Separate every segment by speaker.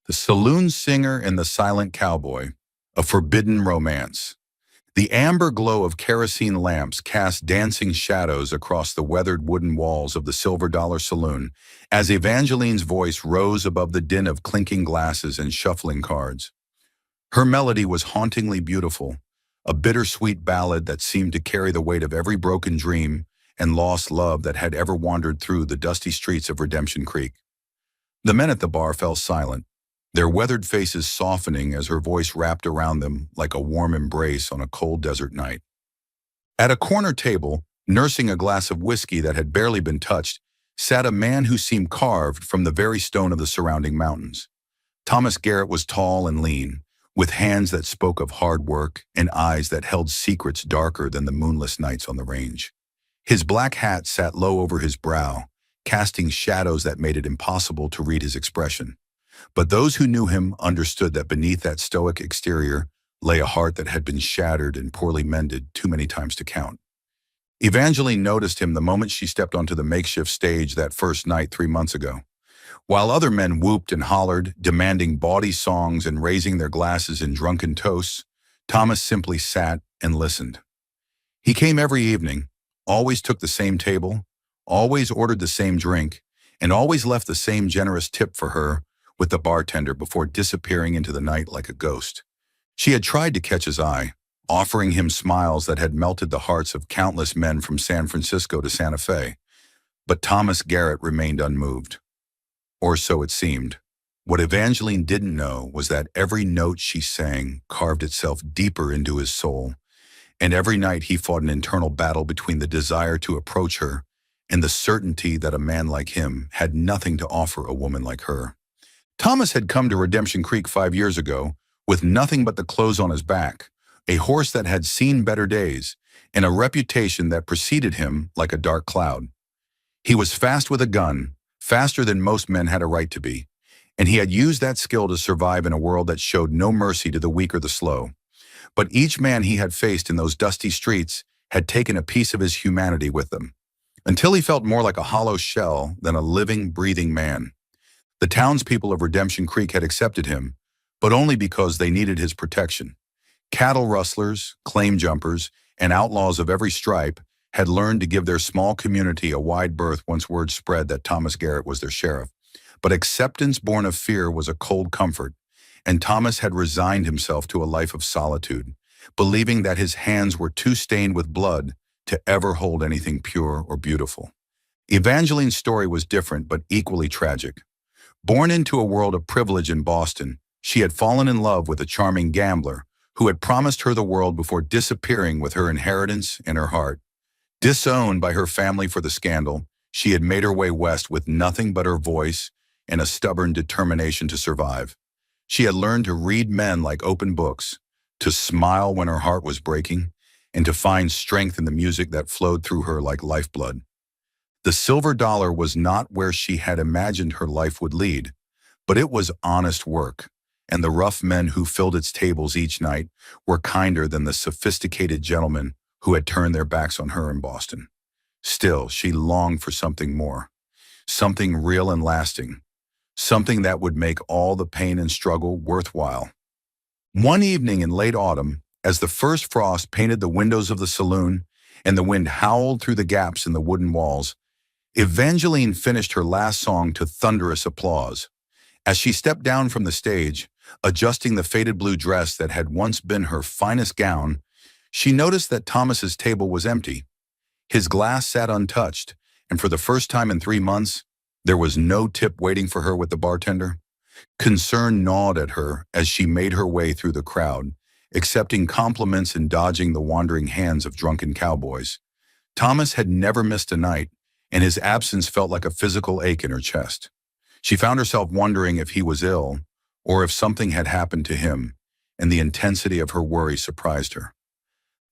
Speaker 1: The Saloon Singer and the Silent Cowboy, a forbidden romance. The amber glow of kerosene lamps cast dancing shadows across the weathered wooden walls of the Silver Dollar Saloon as Evangeline's voice rose above the din of clinking glasses and shuffling cards. Her melody was hauntingly beautiful, a bittersweet ballad that seemed to carry the weight of every broken dream and lost love that had ever wandered through the dusty streets of Redemption Creek. The men at the bar fell silent, their weathered faces softening as her voice wrapped around them like a warm embrace on a cold desert night. At a corner table, nursing a glass of whiskey that had barely been touched, sat a man who seemed carved from the very stone of the surrounding mountains. Thomas Garrett was tall and lean, with hands that spoke of hard work and eyes that held secrets darker than the moonless nights on the range. His black hat sat low over his brow, casting shadows that made it impossible to read his expression. But those who knew him understood that beneath that stoic exterior lay a heart that had been shattered and poorly mended too many times to count. Evangeline noticed him the moment she stepped onto the makeshift stage that first night 3 months ago. While other men whooped and hollered, demanding bawdy songs and raising their glasses in drunken toasts, Thomas simply sat and listened. He came every evening, always took the same table, always ordered the same drink, and always left the same generous tip for her with the bartender before disappearing into the night like a ghost. She had tried to catch his eye, offering him smiles that had melted the hearts of countless men from San Francisco to Santa Fe, but Thomas Garrett remained unmoved. Or so it seemed. What Evangeline didn't know was that every note she sang carved itself deeper into his soul, and every night he fought an internal battle between the desire to approach her and the certainty that a man like him had nothing to offer a woman like her. Thomas had come to Redemption Creek 5 years ago with nothing but the clothes on his back, a horse that had seen better days, and a reputation that preceded him like a dark cloud. He was fast with a gun, faster than most men had a right to be, and he had used that skill to survive in a world that showed no mercy to the weak or the slow. But each man he had faced in those dusty streets had taken a piece of his humanity with them, until he felt more like a hollow shell than a living, breathing man. The townspeople of Redemption Creek had accepted him, but only because they needed his protection. Cattle rustlers, claim jumpers, and outlaws of every stripe had learned to give their small community a wide berth once word spread that Thomas Garrett was their sheriff. But acceptance born of fear was a cold comfort, and Thomas had resigned himself to a life of solitude, believing that his hands were too stained with blood to ever hold anything pure or beautiful. Evangeline's story was different but equally tragic. Born into a world of privilege in Boston, she had fallen in love with a charming gambler who had promised her the world before disappearing with her inheritance and her heart. Disowned by her family for the scandal, she had made her way west with nothing but her voice and a stubborn determination to survive. She had learned to read men like open books, to smile when her heart was breaking, and to find strength in the music that flowed through her like lifeblood. The Silver Dollar was not where she had imagined her life would lead, but it was honest work, and the rough men who filled its tables each night were kinder than the sophisticated gentlemen who had turned their backs on her in Boston. Still, she longed for something more, something real and lasting, something that would make all the pain and struggle worthwhile. One evening in late autumn, as the first frost painted the windows of the saloon and the wind howled through the gaps in the wooden walls, Evangeline finished her last song to thunderous applause. As she stepped down from the stage, adjusting the faded blue dress that had once been her finest gown, she noticed that Thomas's table was empty. His glass sat untouched, and for the first time in 3 months, there was no tip waiting for her with the bartender. Concern gnawed at her as she made her way through the crowd, accepting compliments and dodging the wandering hands of drunken cowboys. Thomas had never missed a night, and his absence felt like a physical ache in her chest. She found herself wondering if he was ill, or if something had happened to him, and the intensity of her worry surprised her.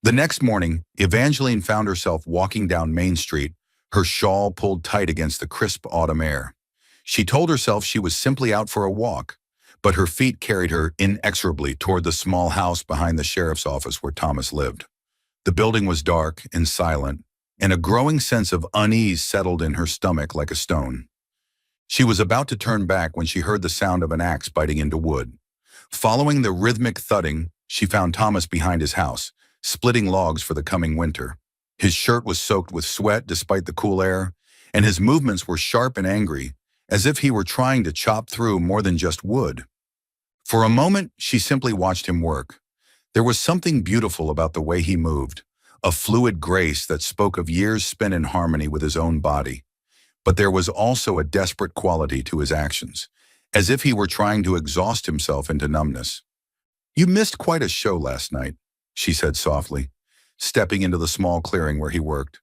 Speaker 1: The next morning, Evangeline found herself walking down Main Street, her shawl pulled tight against the crisp autumn air. She told herself she was simply out for a walk, but her feet carried her inexorably toward the small house behind the sheriff's office where Thomas lived. The building was dark and silent, and a growing sense of unease settled in her stomach like a stone. She was about to turn back when she heard the sound of an axe biting into wood. Following the rhythmic thudding, she found Thomas behind his house, splitting logs for the coming winter. His shirt was soaked with sweat despite the cool air, and his movements were sharp and angry, as if he were trying to chop through more than just wood. For a moment, she simply watched him work. There was something beautiful about the way he moved, a fluid grace that spoke of years spent in harmony with his own body. But there was also a desperate quality to his actions, as if he were trying to exhaust himself into numbness. "You missed quite a show last night," she said softly, stepping into the small clearing where he worked.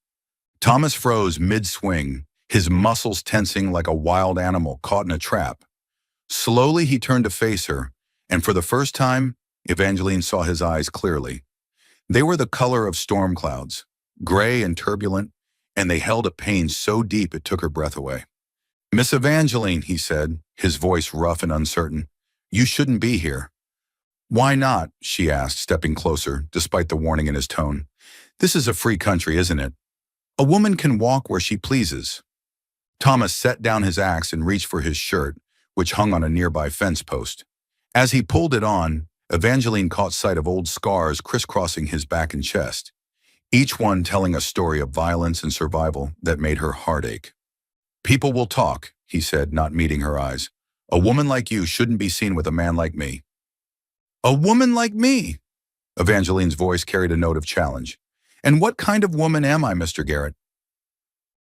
Speaker 1: Thomas froze mid-swing, his muscles tensing like a wild animal caught in a trap. Slowly he turned to face her, and for the first time, Evangeline saw his eyes clearly. They were the color of storm clouds, gray and turbulent, and they held a pain so deep it took her breath away. "Miss Evangeline," he said, his voice rough and uncertain, "you shouldn't be here." "Why not?" she asked, stepping closer, despite the warning in his tone. "This is a free country, isn't it? A woman can walk where she pleases." Thomas set down his axe and reached for his shirt, which hung on a nearby fence post. As he pulled it on, Evangeline caught sight of old scars crisscrossing his back and chest, each one telling a story of violence and survival that made her heart ache. "People will talk," he said, not meeting her eyes. "A woman like you shouldn't be seen with a man like me." "A woman like me?" Evangeline's voice carried a note of challenge. "And what kind of woman am I, Mr. Garrett?"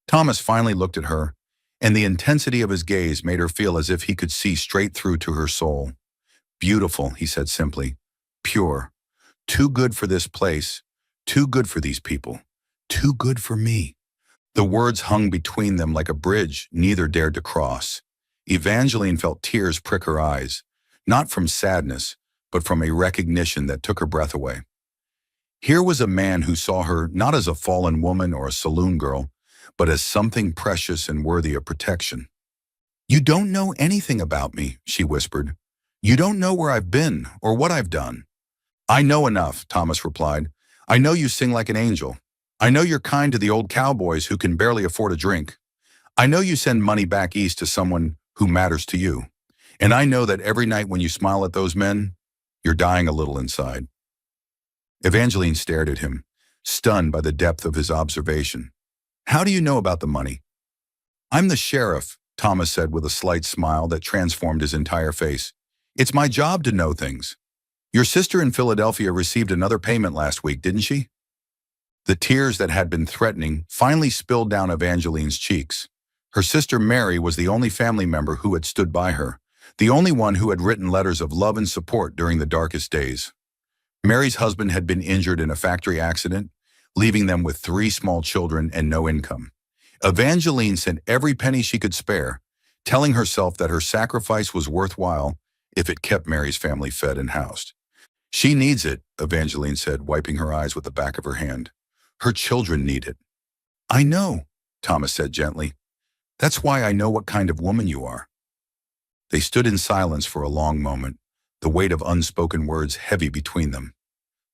Speaker 1: Thomas finally looked at her, and the intensity of his gaze made her feel as if he could see straight through to her soul. "Beautiful," he said simply. "Pure. Too good for this place. Too good for these people. Too good for me." The words hung between them like a bridge neither dared to cross. Evangeline felt tears prick her eyes, not from sadness, but from a recognition that took her breath away. Here was a man who saw her not as a fallen woman or a saloon girl, but as something precious and worthy of protection. "You don't know anything about me," she whispered. "You don't know where I've been or what I've done." "I know enough," Thomas replied. "I know you sing like an angel. I know you're kind to the old cowboys who can barely afford a drink. I know you send money back east to someone who matters to you. And I know that every night when you smile at those men, you're dying a little inside." Evangeline stared at him, stunned by the depth of his observation. "How do you know about the money?" "I'm the sheriff," Thomas said with a slight smile that transformed his entire face. "It's my job to know things. Your sister in Philadelphia received another payment last week, didn't she?" The tears that had been threatening finally spilled down Evangeline's cheeks. Her sister Mary was the only family member who had stood by her, the only one who had written letters of love and support during the darkest days. Mary's husband had been injured in a factory accident, leaving them with 3 small children and no income. Evangeline sent every penny she could spare, telling herself that her sacrifice was worthwhile if it kept Mary's family fed and housed. "She needs it," Evangeline said, wiping her eyes with the back of her hand. "Her children need it." "I know," Thomas said gently. "That's why I know what kind of woman you are." They stood in silence for a long moment, the weight of unspoken words heavy between them.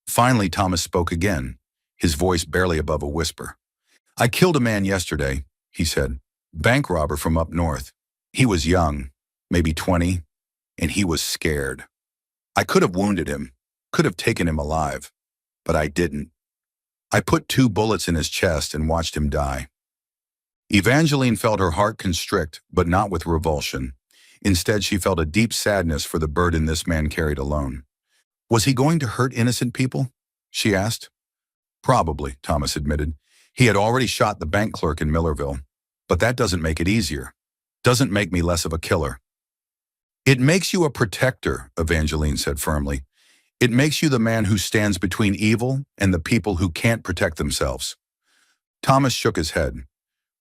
Speaker 1: Finally, Thomas spoke again, his voice barely above a whisper. "I killed a man yesterday," he said. "Bank robber from up north. He was young, maybe 20, and he was scared. I could have wounded him, could have taken him alive, but I didn't. I put 2 bullets in his chest and watched him die." Evangeline felt her heart constrict, but not with revulsion. Instead, she felt a deep sadness for the burden this man carried alone. "Was he going to hurt innocent people?" she asked. "Probably," Thomas admitted. "He had already shot the bank clerk in Millerville. But that doesn't make it easier. Doesn't make me less of a killer." "It makes you a protector," Evangeline said firmly. "It makes you the man who stands between evil and the people who can't protect themselves." Thomas shook his head.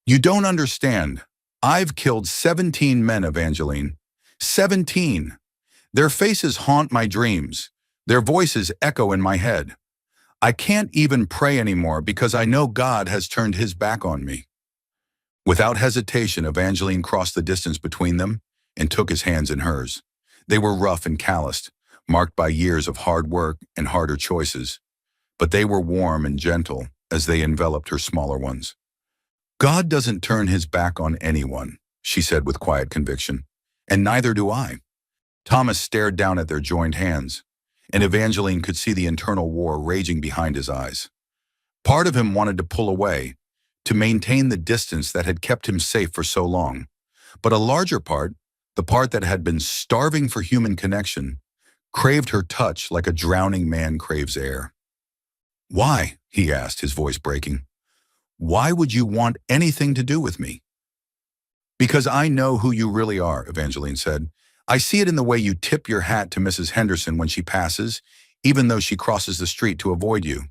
Speaker 1: "You don't understand. I've killed 17 men, Evangeline. 17. Their faces haunt my dreams. Their voices echo in my head. I can't even pray anymore because I know God has turned his back on me." Without hesitation, Evangeline crossed the distance between them and took his hands in hers. They were rough and calloused, marked by years of hard work and harder choices, but they were warm and gentle as they enveloped her smaller ones. "God doesn't turn his back on anyone," she said with quiet conviction. And neither do I. Thomas stared down at their joined hands, and Evangeline could see the internal war raging behind his eyes. Part of him wanted to pull away, to maintain the distance that had kept him safe for so long. But a larger part, the part that had been starving for human connection, craved her touch like a drowning man craves air. "Why?" he asked, his voice breaking. "Why would you want anything to do with me?" "Because I know who you really are," Evangeline said. "I see it in the way you tip your hat to Mrs. Henderson when she passes, even though she crosses the street to avoid you.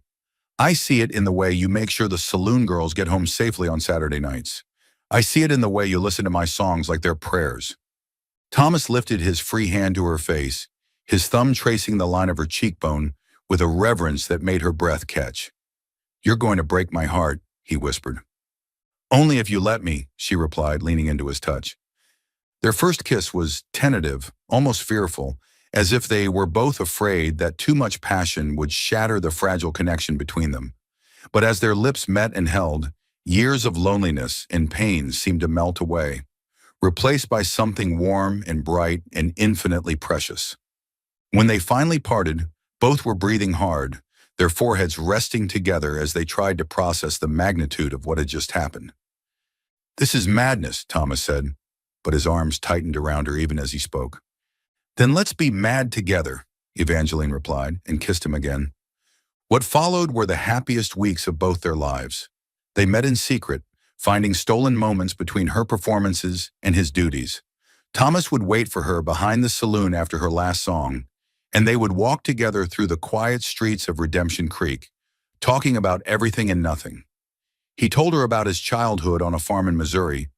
Speaker 1: I see it in the way you make sure the saloon girls get home safely on Saturday nights. I see it in the way you listen to my songs like they're prayers." Thomas lifted his free hand to her face, his thumb tracing the line of her cheekbone with a reverence that made her breath catch. "You're going to break my heart," he whispered. "Only if you let me," she replied, leaning into his touch. Their first kiss was tentative, almost fearful, as if they were both afraid that too much passion would shatter the fragile connection between them. But as their lips met and held, years of loneliness and pain seemed to melt away, replaced by something warm and bright and infinitely precious. When they finally parted, both were breathing hard, their foreheads resting together as they tried to process the magnitude of what had just happened. "This is madness," Thomas said, but his arms tightened around her even as he spoke. "Then let's be mad together," Evangeline replied, and kissed him again. What followed were the happiest weeks of both their lives. They met in secret, finding stolen moments between her performances and his duties. Thomas would wait for her behind the saloon after her last song, and they would walk together through the quiet streets of Redemption Creek, talking about everything and nothing. He told her about his childhood on a farm in Missouri,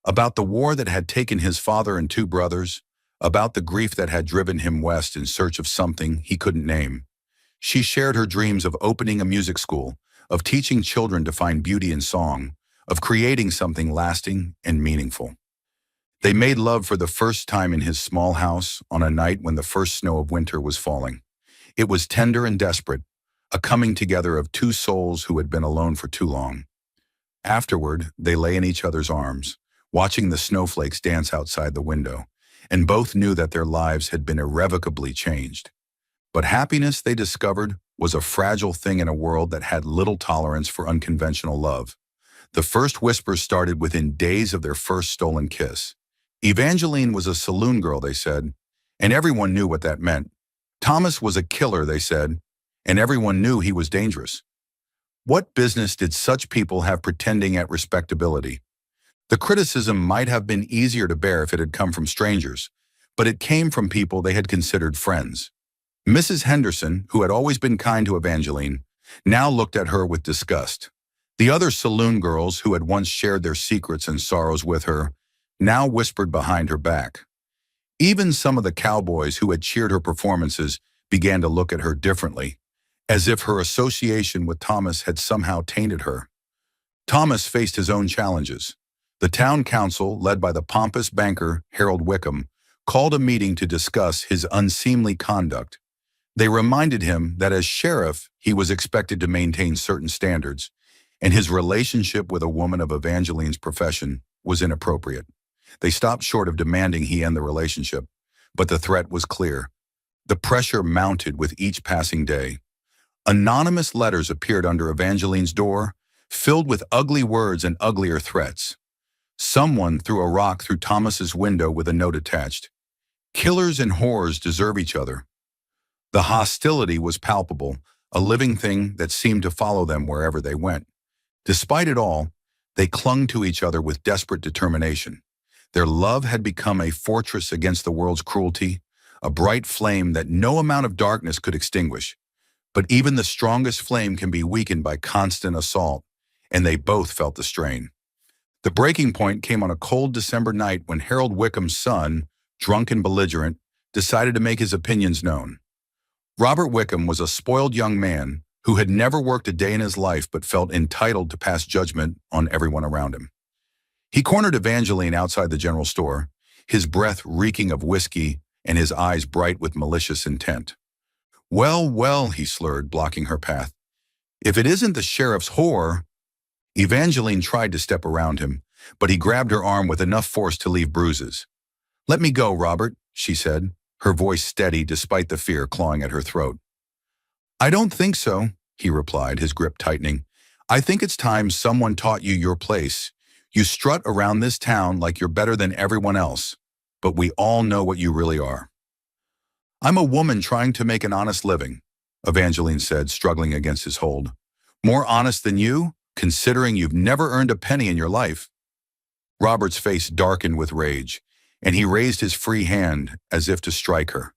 Speaker 1: about the war that had taken his father and two brothers, about the grief that had driven him west in search of something he couldn't name. She shared her dreams of opening a music school, of teaching children to find beauty in song, of creating something lasting and meaningful. They made love for the first time in his small house on a night when the first snow of winter was falling. It was tender and desperate, a coming together of two souls who had been alone for too long. Afterward, they lay in each other's arms, watching the snowflakes dance outside the window, and both knew that their lives had been irrevocably changed. But happiness, they discovered, was a fragile thing in a world that had little tolerance for unconventional love. The first whispers started within days of their first stolen kiss. Evangeline was a saloon girl, they said, and everyone knew what that meant. Thomas was a killer, they said, and everyone knew he was dangerous. What business did such people have pretending at respectability? The criticism might have been easier to bear if it had come from strangers, but it came from people they had considered friends. Mrs. Henderson, who had always been kind to Evangeline, now looked at her with disgust. The other saloon girls, who had once shared their secrets and sorrows with her, now whispered behind her back. Even some of the Cowboys who had cheered her performances began to look at her differently, as if her association with Thomas had somehow tainted her. Thomas faced his own challenges. The town council, led by the pompous banker Harold Wickham, called a meeting to discuss his unseemly conduct. They reminded him that as sheriff, he was expected to maintain certain standards, and his relationship with a woman of Evangeline's profession was inappropriate. They stopped short of demanding he end the relationship, but the threat was clear. The pressure mounted with each passing day. Anonymous letters appeared under Evangeline's door, filled with ugly words and uglier threats. Someone threw a rock through Thomas's window with a note attached. "Killers and whores deserve each other." The hostility was palpable, a living thing that seemed to follow them wherever they went. Despite it all, they clung to each other with desperate determination. Their love had become a fortress against the world's cruelty, a bright flame that no amount of darkness could extinguish. But even the strongest flame can be weakened by constant assault, and they both felt the strain. The breaking point came on a cold December night when Harold Wickham's son, drunk and belligerent, decided to make his opinions known. Robert Wickham was a spoiled young man who had never worked a day in his life but felt entitled to pass judgment on everyone around him. He cornered Evangeline outside the general store, his breath reeking of whiskey and his eyes bright with malicious intent. "Well, well," he slurred, blocking her path. "If it isn't the sheriff's whore—" Evangeline tried to step around him, but he grabbed her arm with enough force to leave bruises. "Let me go, Robert," she said, her voice steady despite the fear clawing at her throat. "I don't think so," he replied, his grip tightening. "I think it's time someone taught you your place. You strut around this town like you're better than everyone else, but we all know what you really are." "I'm a woman trying to make an honest living," Evangeline said, struggling against his hold. "More honest than you, considering you've never earned a penny in your life." Robert's face darkened with rage, and he raised his free hand as if to strike her.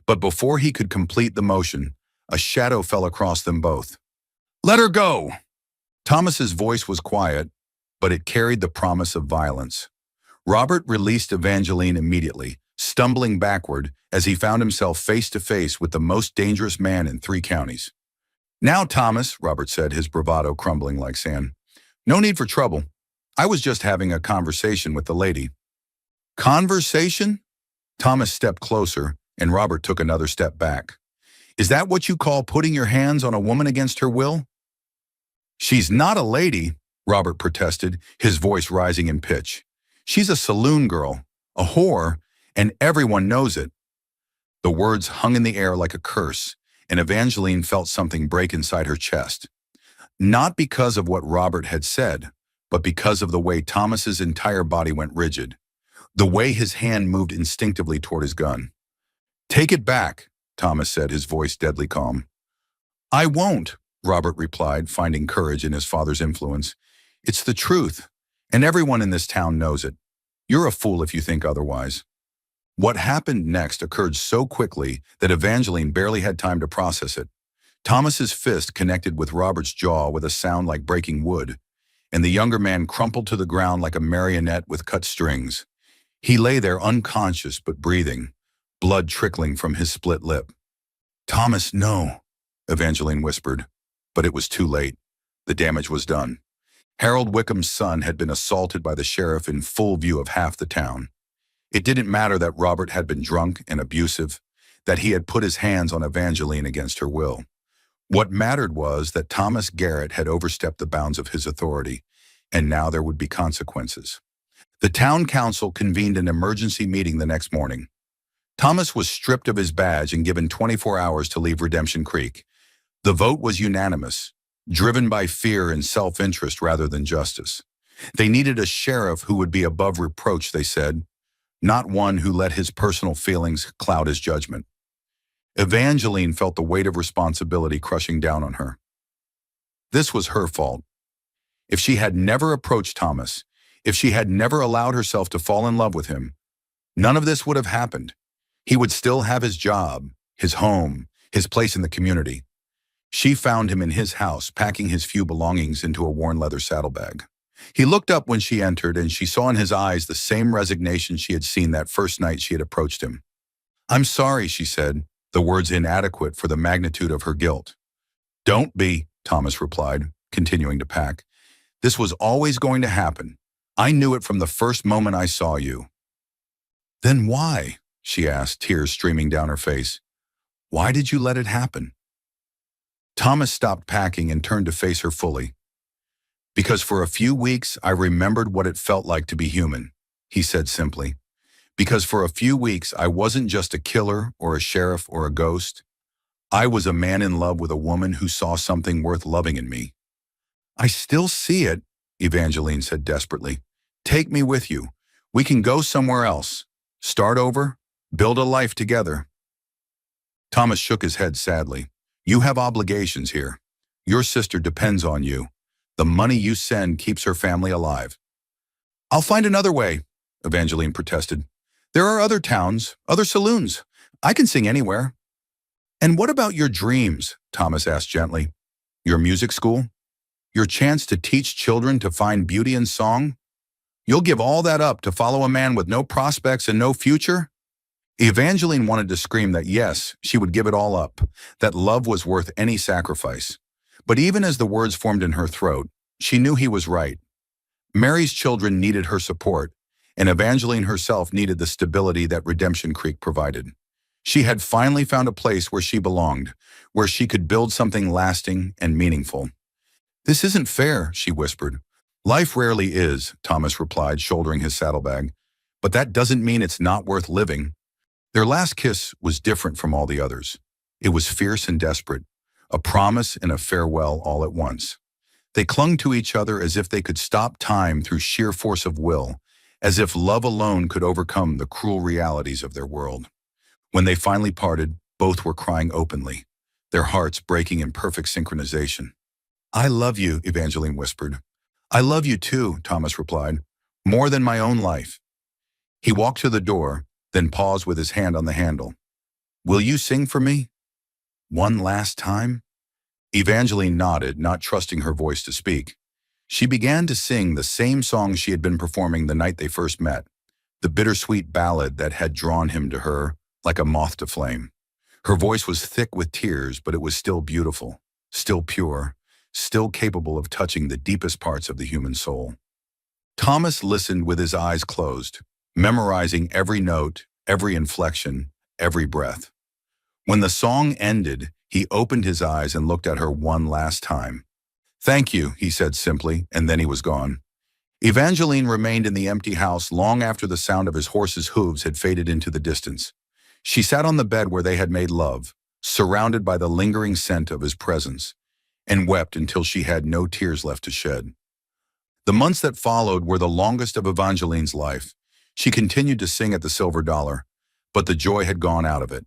Speaker 1: But before he could complete the motion, a shadow fell across them both. "Let her go!" Thomas's voice was quiet, but it carried the promise of violence. Robert released Evangeline immediately, stumbling backward as he found himself face to face with the most dangerous man in 3 counties. "Now, Thomas," Robert said, his bravado crumbling like sand. "No need for trouble. I was just having a conversation with the lady." "Conversation?" Thomas stepped closer, and Robert took another step back. "Is that what you call putting your hands on a woman against her will?" "She's not a lady," Robert protested, his voice rising in pitch. "She's a saloon girl, a whore, and everyone knows it." The words hung in the air like a curse, and Evangeline felt something break inside her chest. Not because of what Robert had said, but because of the way Thomas's entire body went rigid, the way his hand moved instinctively toward his gun. "Take it back," Thomas said, his voice deadly calm. "I won't," Robert replied, finding courage in his father's influence. "It's the truth, and everyone in this town knows it. You're a fool if you think otherwise." What happened next occurred so quickly that Evangeline barely had time to process it. Thomas's fist connected with Robert's jaw with a sound like breaking wood, and the younger man crumpled to the ground like a marionette with cut strings. He lay there unconscious but breathing, blood trickling from his split lip. "Thomas, no," Evangeline whispered, but it was too late. The damage was done. Harold Wickham's son had been assaulted by the sheriff in full view of half the town. It didn't matter that Robert had been drunk and abusive, that he had put his hands on Evangeline against her will. What mattered was that Thomas Garrett had overstepped the bounds of his authority, and now there would be consequences. The town council convened an emergency meeting the next morning. Thomas was stripped of his badge and given 24 hours to leave Redemption Creek. The vote was unanimous, driven by fear and self-interest rather than justice. They needed a sheriff who would be above reproach, they said, not one who let his personal feelings cloud his judgment. Evangeline felt the weight of responsibility crushing down on her. This was her fault. If she had never approached Thomas, if she had never allowed herself to fall in love with him, none of this would have happened. He would still have his job, his home, his place in the community. She found him in his house, packing his few belongings into a worn leather saddlebag. He looked up when she entered, and she saw in his eyes the same resignation she had seen that first night she had approached him. "I'm sorry," she said, the words inadequate for the magnitude of her guilt. "Don't be," Thomas replied, continuing to pack. "This was always going to happen. I knew it from the first moment I saw you." "Then why?" she asked, tears streaming down her face. "Why did you let it happen?" Thomas stopped packing and turned to face her fully. "Because for a few weeks I remembered what it felt like to be human," he said simply. "Because for a few weeks I wasn't just a killer or a sheriff or a ghost. I was a man in love with a woman who saw something worth loving in me." "I still see it," Evangeline said desperately. "Take me with you. We can go somewhere else. Start over. Build a life together." Thomas shook his head sadly. "You have obligations here. Your sister depends on you. The money you send keeps her family alive." "I'll find another way," Evangeline protested. "There are other towns, other saloons. I can sing anywhere." "And what about your dreams?" Thomas asked gently. "Your music school? Your chance to teach children to find beauty in song? You'll give all that up to follow a man with no prospects and no future?" Evangeline wanted to scream that yes, she would give it all up, that love was worth any sacrifice. But even as the words formed in her throat, she knew he was right. Mary's children needed her support, and Evangeline herself needed the stability that Redemption Creek provided. She had finally found a place where she belonged, where she could build something lasting and meaningful. "This isn't fair," she whispered. Life rarely is, Thomas replied, shouldering his saddlebag. But that doesn't mean it's not worth living. Their last kiss was different from all the others. It was fierce and desperate, a promise and a farewell all at once. They clung to each other as if they could stop time through sheer force of will, as if love alone could overcome the cruel realities of their world. When they finally parted, both were crying openly, their hearts breaking in perfect synchronization. "I love you," Evangeline whispered. "I love you too," Thomas replied, "more than my own life." He walked to the door, then paused with his hand on the handle. "Will you sing for me? One last time?" Evangeline nodded, not trusting her voice to speak. She began to sing the same song she had been performing the night they first met, the bittersweet ballad that had drawn him to her like a moth to flame. Her voice was thick with tears, but it was still beautiful, still pure, still capable of touching the deepest parts of the human soul. Thomas listened with his eyes closed, memorizing every note, every inflection, every breath. When the song ended, he opened his eyes and looked at her one last time. "Thank you," he said simply, and then he was gone. Evangeline remained in the empty house long after the sound of his horse's hooves had faded into the distance. She sat on the bed where they had made love, surrounded by the lingering scent of his presence, and wept until she had no tears left to shed. The months that followed were the longest of Evangeline's life. She continued to sing at the Silver Dollar, but the joy had gone out of it.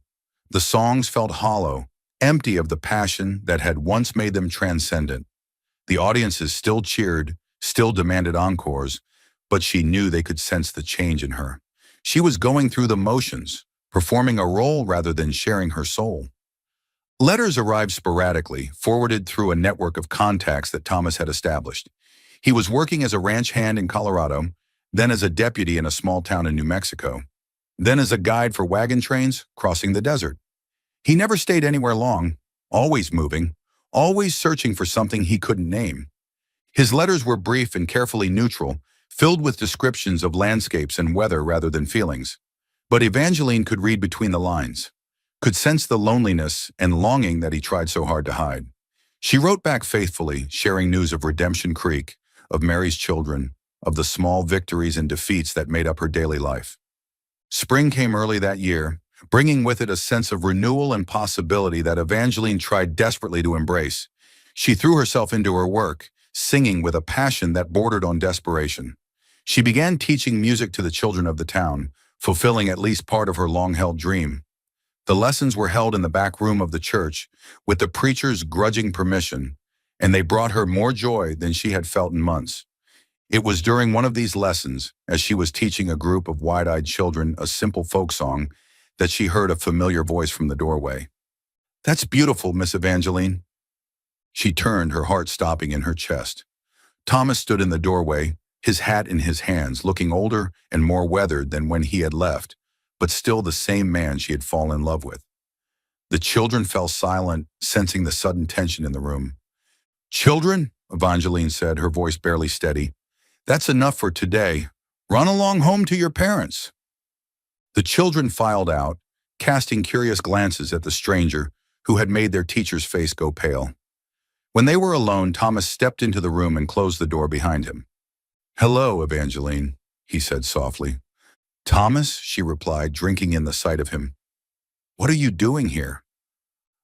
Speaker 1: The songs felt hollow, empty of the passion that had once made them transcendent. The audiences still cheered, still demanded encores, but she knew they could sense the change in her. She was going through the motions, performing a role rather than sharing her soul. Letters arrived sporadically, forwarded through a network of contacts that Thomas had established. He was working as a ranch hand in Colorado, then as a deputy in a small town in New Mexico, then as a guide for wagon trains crossing the desert. He never stayed anywhere long, always moving, always searching for something he couldn't name. His letters were brief and carefully neutral, filled with descriptions of landscapes and weather rather than feelings. But Evangeline could read between the lines, could sense the loneliness and longing that he tried so hard to hide. She wrote back faithfully, sharing news of Redemption Creek, of Mary's children, of the small victories and defeats that made up her daily life. Spring came early that year, bringing with it a sense of renewal and possibility that Evangeline tried desperately to embrace. She threw herself into her work, singing with a passion that bordered on desperation. She began teaching music to the children of the town, fulfilling at least part of her long-held dream. The lessons were held in the back room of the church, with the preacher's grudging permission, and they brought her more joy than she had felt in months. It was during one of these lessons, as she was teaching a group of wide-eyed children a simple folk song, that she heard a familiar voice from the doorway. "That's beautiful, Miss Evangeline." She turned, her heart stopping in her chest. Thomas stood in the doorway, his hat in his hands, looking older and more weathered than when he had left, but still the same man she had fallen in love with. The children fell silent, sensing the sudden tension in the room. "Children," Evangeline said, her voice barely steady, "that's enough for today. Run along home to your parents." The children filed out, casting curious glances at the stranger who had made their teacher's face go pale. When they were alone, Thomas stepped into the room and closed the door behind him. "Hello, Evangeline," he said softly. "Thomas," she replied, drinking in the sight of him. "What are you doing here?"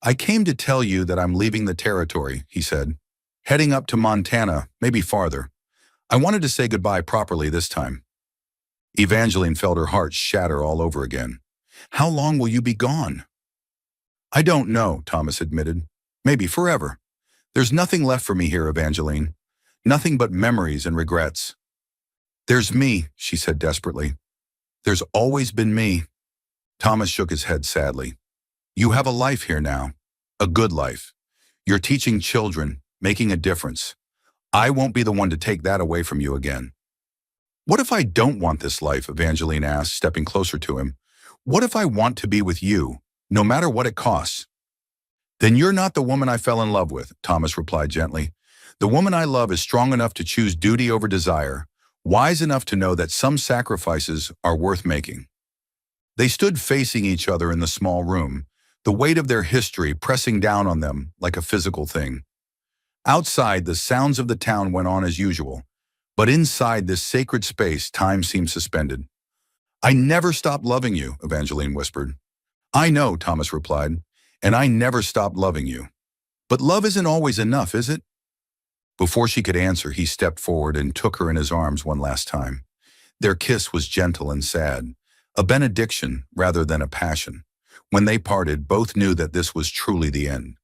Speaker 1: "I came to tell you that I'm leaving the territory," he said. "Heading up to Montana, maybe farther. I wanted to say goodbye properly this time." Evangeline felt her heart shatter all over again. "How long will you be gone?" "I don't know," Thomas admitted. "Maybe forever. There's nothing left for me here, Evangeline. Nothing but memories and regrets." "There's me," she said desperately. "There's always been me." Thomas shook his head sadly. "You have a life here now. A good life. You're teaching children, making a difference. I won't be the one to take that away from you again." "What if I don't want this life?" Evangeline asked, stepping closer to him. "What if I want to be with you, no matter what it costs?" "Then you're not the woman I fell in love with," Thomas replied gently. "The woman I love is strong enough to choose duty over desire, wise enough to know that some sacrifices are worth making." They stood facing each other in the small room, the weight of their history pressing down on them like a physical thing. Outside, the sounds of the town went on as usual, But inside this sacred space, time seemed suspended. I never stopped loving you, Evangeline whispered. I know, Thomas replied, and I never stopped loving you. But love isn't always enough, is it? Before she could answer, he stepped forward and took her in his arms one last time. Their kiss was gentle and sad, a benediction rather than a passion. When they parted, both knew that this was truly the end.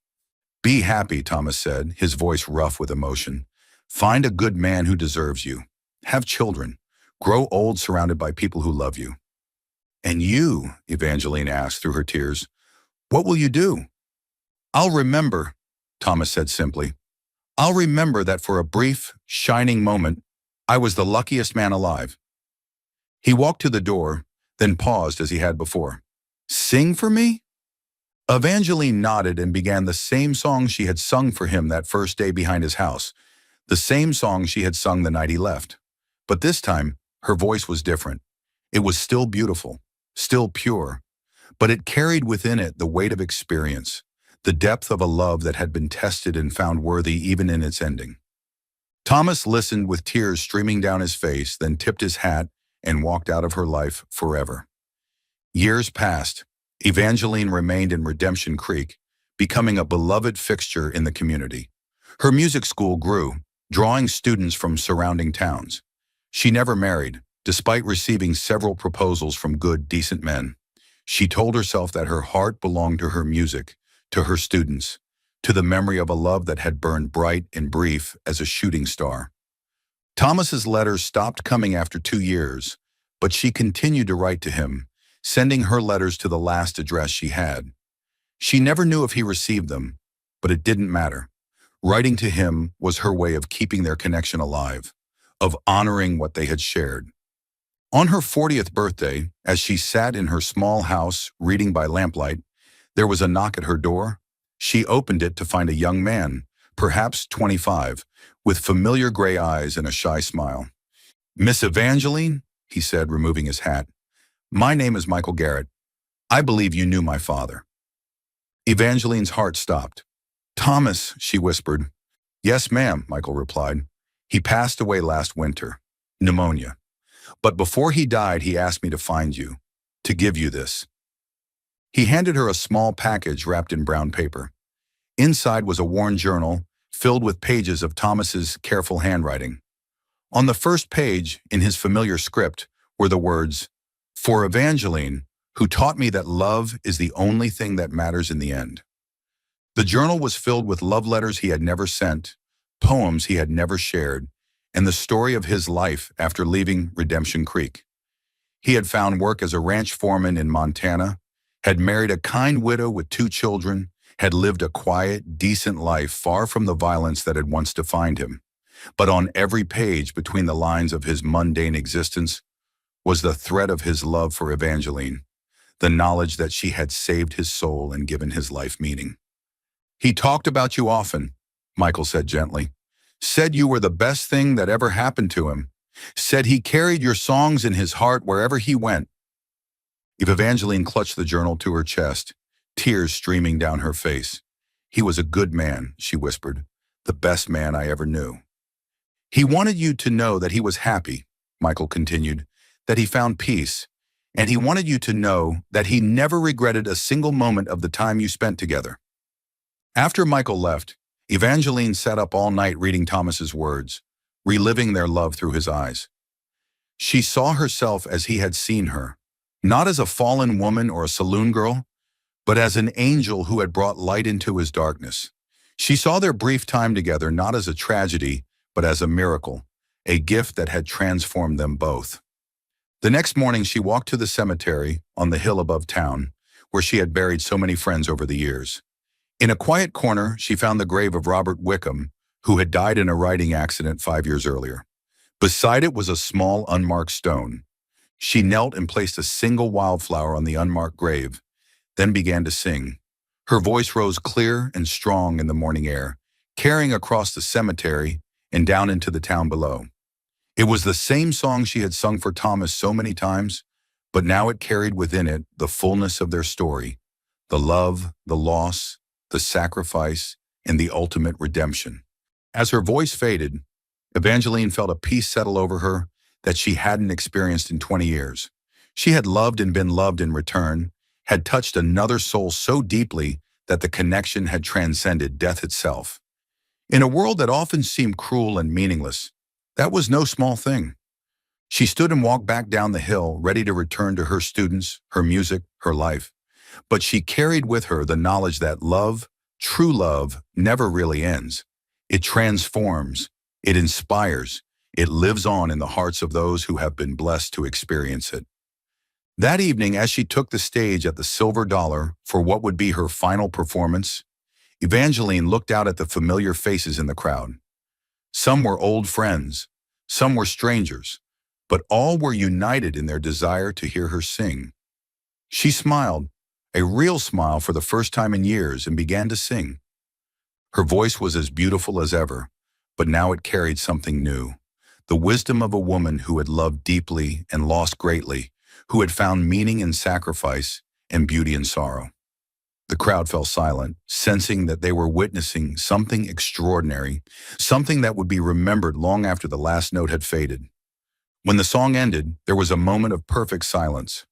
Speaker 1: Be happy, Thomas said, his voice rough with emotion. Find a good man who deserves you. Have children. Grow old surrounded by people who love you. And you, Evangeline asked through her tears, what will you do? I'll remember, Thomas said simply. I'll remember that for a brief, shining moment, I was the luckiest man alive. He walked to the door, then paused as he had before. Sing for me? Evangeline nodded and began the same song she had sung for him that first day behind his house, the same song she had sung the night he left. But this time, her voice was different. It was still beautiful, still pure, but it carried within it the weight of experience, the depth of a love that had been tested and found worthy even in its ending. Thomas listened with tears streaming down his face, then tipped his hat and walked out of her life forever. Years passed. Evangeline remained in Redemption Creek, becoming a beloved fixture in the community. Her music school grew, drawing students from surrounding towns. She never married, despite receiving several proposals from good, decent men. She told herself that her heart belonged to her music, to her students, to the memory of a love that had burned bright and brief as a shooting star. Thomas's letters stopped coming after 2 years, but she continued to write to him, sending her letters to the last address she had. She never knew if he received them, but it didn't matter. Writing to him was her way of keeping their connection alive, of honoring what they had shared. On her 40th birthday, as she sat in her small house reading by lamplight, there was a knock at her door. She opened it to find a young man, perhaps 25, with familiar gray eyes and a shy smile. Miss Evangeline, he said, removing his hat. My name is Michael Garrett. I believe you knew my father. Evangeline's heart stopped. Thomas, she whispered. Yes, ma'am, Michael replied. He passed away last winter. Pneumonia. But before he died, he asked me to find you, to give you this. He handed her a small package wrapped in brown paper. Inside was a worn journal filled with pages of Thomas's careful handwriting. On the first page, in his familiar script, were the words, For Evangeline, who taught me that love is the only thing that matters in the end. The journal was filled with love letters he had never sent, poems he had never shared, and the story of his life after leaving Redemption Creek. He had found work as a ranch foreman in Montana, had married a kind widow with 2 children, had lived a quiet, decent life far from the violence that had once defined him. But on every page between the lines of his mundane existence was the thread of his love for Evangeline, the knowledge that she had saved his soul and given his life meaning. He talked about you often, Michael said gently. Said you were the best thing that ever happened to him. Said he carried your songs in his heart wherever he went. Evangeline clutched the journal to her chest, tears streaming down her face. He was a good man, she whispered, the best man I ever knew. He wanted you to know that he was happy, Michael continued, that he found peace, and he wanted you to know that he never regretted a single moment of the time you spent together. After Michael left, Evangeline sat up all night reading Thomas's words, reliving their love through his eyes. She saw herself as he had seen her, not as a fallen woman or a saloon girl, but as an angel who had brought light into his darkness. She saw their brief time together not as a tragedy, but as a miracle, a gift that had transformed them both. The next morning she walked to the cemetery on the hill above town, where she had buried so many friends over the years. In a quiet corner, she found the grave of Robert Wickham, who had died in a riding accident 5 years earlier. Beside it was a small unmarked stone. She knelt and placed a single wildflower on the unmarked grave, then began to sing. Her voice rose clear and strong in the morning air, carrying across the cemetery and down into the town below. It was the same song she had sung for Thomas so many times, but now it carried within it the fullness of their story, the love, the loss, the sacrifice, and the ultimate redemption. As her voice faded, Evangeline felt a peace settle over her that she hadn't experienced in 20 years. She had loved and been loved in return, had touched another soul so deeply that the connection had transcended death itself. In a world that often seemed cruel and meaningless, that was no small thing. She stood and walked back down the hill, ready to return to her students, her music, her life. But she carried with her the knowledge that love, true love, never really ends. It transforms, it inspires, it lives on in the hearts of those who have been blessed to experience it. That evening, as she took the stage at the Silver Dollar for what would be her final performance, Evangeline looked out at the familiar faces in the crowd. Some were old friends, some were strangers, but all were united in their desire to hear her sing. She smiled, a real smile for the first time in years, and began to sing. Her voice was as beautiful as ever, but now it carried something new. The wisdom of a woman who had loved deeply and lost greatly, who had found meaning in sacrifice and beauty in sorrow. The crowd fell silent, sensing that they were witnessing something extraordinary, something that would be remembered long after the last note had faded. When the song ended, there was a moment of perfect silence.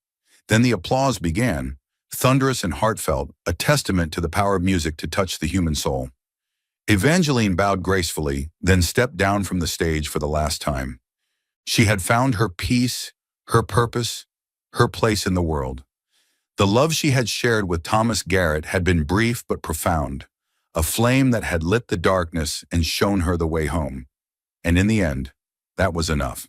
Speaker 1: Then the applause began, thunderous and heartfelt, a testament to the power of music to touch the human soul. Evangeline bowed gracefully, then stepped down from the stage for the last time. She had found her peace, her purpose, her place in the world. The love she had shared with Thomas Garrett had been brief but profound, a flame that had lit the darkness and shown her the way home. And in the end, that was enough.